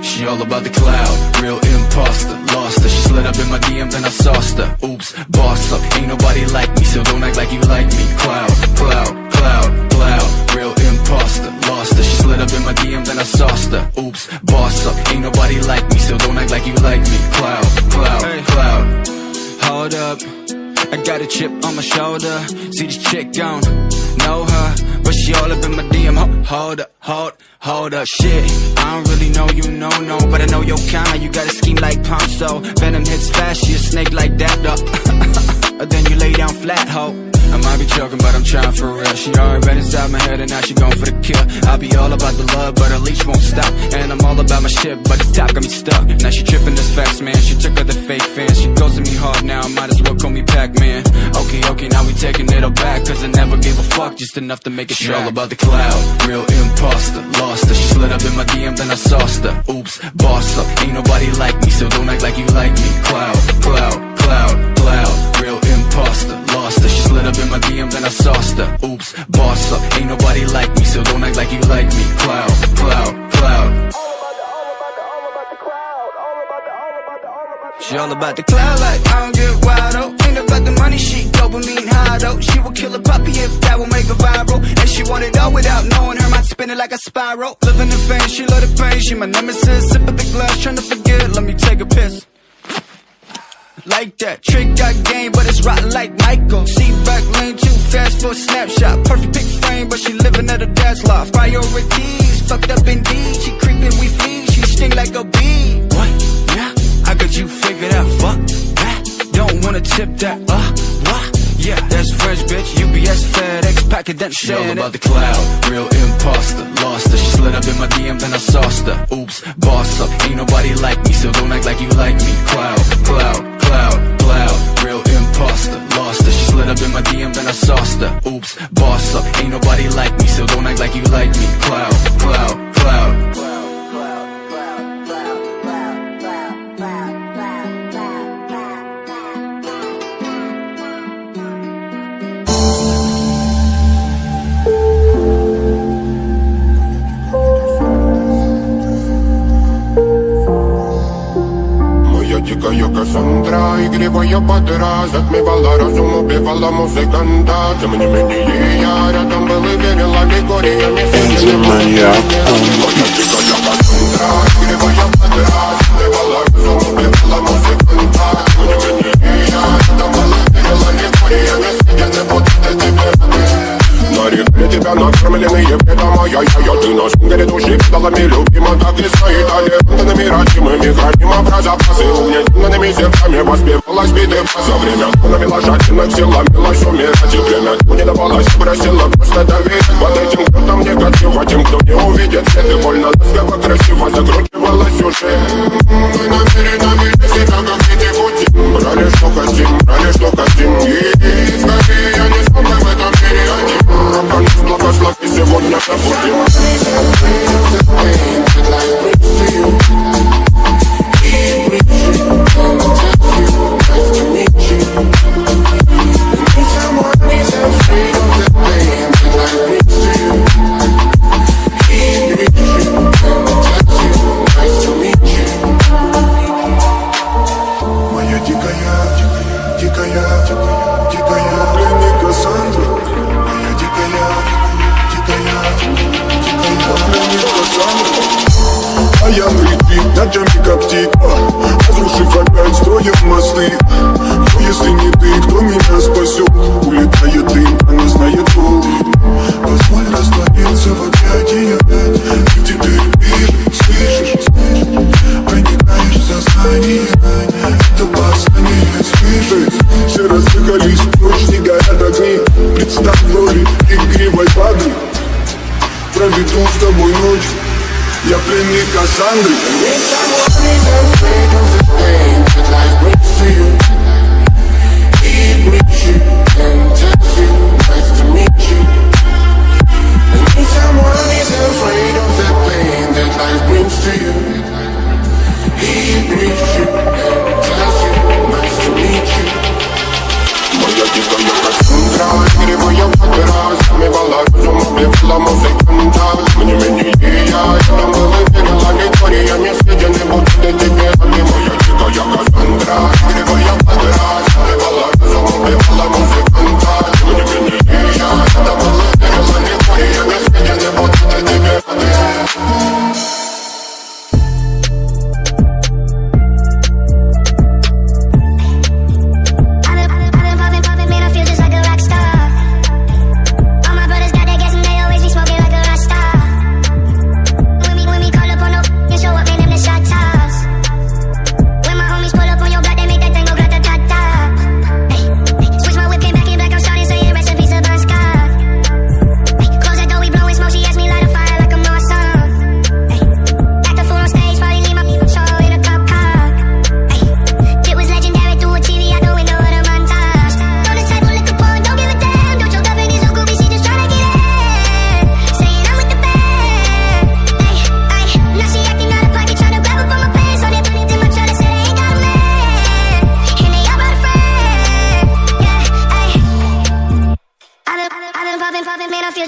She all about the cloud, real imposter, lost her. She slid up in my DM, then I sauced her. Oops, boss up, ain't nobody like me, so don't act like you like me. Cloud, cloud, cloud, cloud, real imposter, lost her. She slid up in my DM, then I sauced her. Oops, boss up, ain't nobody like me, so don't act like you like me. Cloud, cloud, hey, cloud, hold up, I got a chip on my shoulder. See this chick gone, know her, but she all up in my DM. Hold up, hold up, shit, I don't really know you, no, but I know your kind. You got a scheme like Ponzo, venom hits fast, you a snake like that, though. Then you lay down flat, ho. I might be joking, but I'm trying for real. She already read inside my head and now she going for the kill. I'll be all about the love, but her leash won't stop. And I'm all about my shit, but the top got me stuck. Now she tripping this fast, man. She took her the fake fans. She goes to me hard now, might as well call me Pac-Man. Okay, now we taking it all back, cause I never gave a fuck, just enough to make it track. She all about the cloud, real imposter, lost her. She slid up in my DM, then I sauced her. Oops, boss up, ain't nobody like me, so don't act like you like me. Cloud, cloud, cloud, cloud, real imposter, lost her. She slid up in my DM, then I sauced her. Oops, boss up, ain't nobody like me, so don't act like you like me. Cloud, cloud, cloud. She all about the cloud, like I don't get wild, oh. Ain't about the money, she dopamine high, though. She will kill a puppy if that will make her viral. And she want it all without knowing her mind spinning like a spiral. Living in pain, she love the pain, she my nemesis. Sip of the glass, trying to forget, let me take a piss. Like that, trick got game, but it's rotten like Michael. See back lane too fast for a snapshot. Perfect pic frame, but she living at her dad's loft. Priorities, fucked up indeed. She creeping, we feed, she sting like a bee. What? Yeah, I got you figured out, fuck that. Don't wanna tip that, what? Yeah, that's French bitch, UPS, FedEx, packet that shit. She all about the cloud, real imposter, lost her. She slid up in my DM, then I sauced her. Oops, boss up, ain't nobody like me, so don't act like you like me. Cloud, cloud, cloud, cloud, real imposter, lost her. She slid up in my DM, then I sauced her. Oops, boss up, ain't nobody like me, so don't act like you like me. Cloud, cloud, cloud. Дикая Кассандра, игривая подра, затмевала разум, убивала музыканта. Тем не менее я рядом был и верил аллегориями. Дикая Кассандра, игривая подра, затмевала разум, убивала музыканта. Тем не менее я рядом был и верил аллегориями. Я не буду тебе. На реке тебя накормленные бредом, ай-яй-яй, ты на шунгере души педалами любима, так и стоит талентами родимыми, храним образопасы, угнетенными сердцами воспевалась биты. За время навела жадина, сила милась умирать, и время не давалось, просила просто доверить. Под этим кто-то мне красиво, тем, кто не увидит свет, и больно ласково красиво закручивалась сюжет. Мы намеренными себя как дети пути, брали что хотим, и скорее я не смог в этом мире один. Благослови сегодня забудем. моя прикид ночами коптит, разрушив опять строим мосты. Но если не ты, кто меня спасет? Улетает дым, она знает пол. Позволь раствориться в объятиях, ты теперь ближе, слышишь? Проникаешь в сознание, это послание слышишь? Все разыгрались, ночь не горят огни. Представь в роли игривой воды. Проведу с тобой ночь, я пленник Кассандры.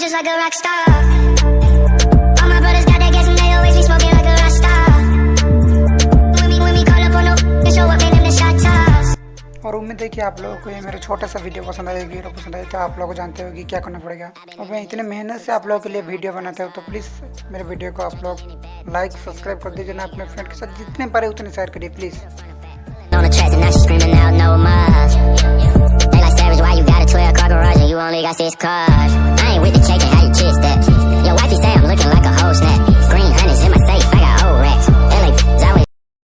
Just like a rock star. All my brothers got that gas and they always be smoking like a rock star. When we call up on no show up, man, them the shot toss. और उम्मीद है कि आप लोगों को ये मेरा छोटा सा वीडियो पसंद आएगी और पसंद आए तो आप लोग जानते हो कि क्या करना पड़ेगा। और मैं इतने मेहनत से आप लोगों के लिए वीडियो बनाता हूँ, तो प्लीज़ मेरे वीडियो को आप लोग लाइक सब्सक्राइब कर दीजिए ना, अपने फ्रेंड के साथ जितने पारे उतने शेयर करिए please. On the tracks and now she's screaming out no more. They like savage, why you got a 12-car garage and you only got 6 cars? I ain't with the checking, how you chase that? Your wife is